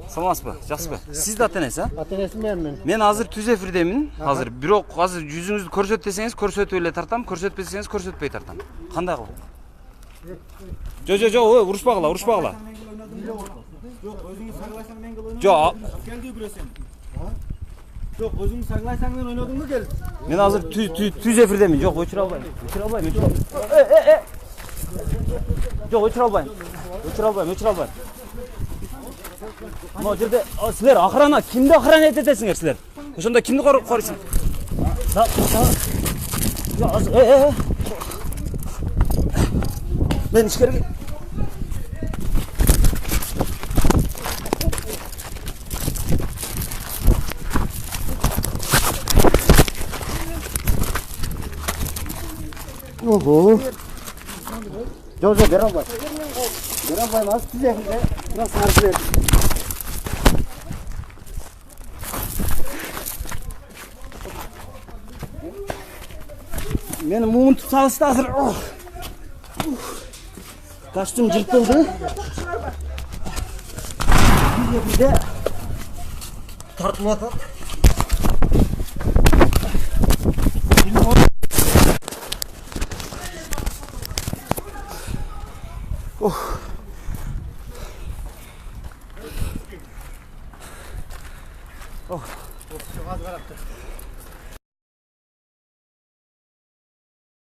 Саламатсызбы, жакшысызбы? Сиз да ата-энеси, а? Ата-энесимин мен. Мен азыр түз эфирдемин. Азыр бирок азыр жүзүңүздү көрсөт десеңиз көрсөтүп эле тартам, көрсөтпесеңиз көрсөтпөй тартам. Кандай кылып? Жо, ой, урушпагыла. Жок, өзүңүз сагласаң мен кылып. Жок. Келди күрөсөм. Жок, өзүңүз сагласаң мен ойнодумбу кел. Мен азыр түз эфирдемин. Жок, өчүрө албайм. Жок, өчүрө албайм. Мына жерде силер охрана, кимди охрана этесиңер силер? Ошондо кимди корuyсуң? Мен ишкерге. Ого. Жо, бере албайм. Az tüzekinde. Nasıl harcayın? Benim mumum tutsalıştı hazır. Kaçtım cırtıldı. Bir de tartma atar.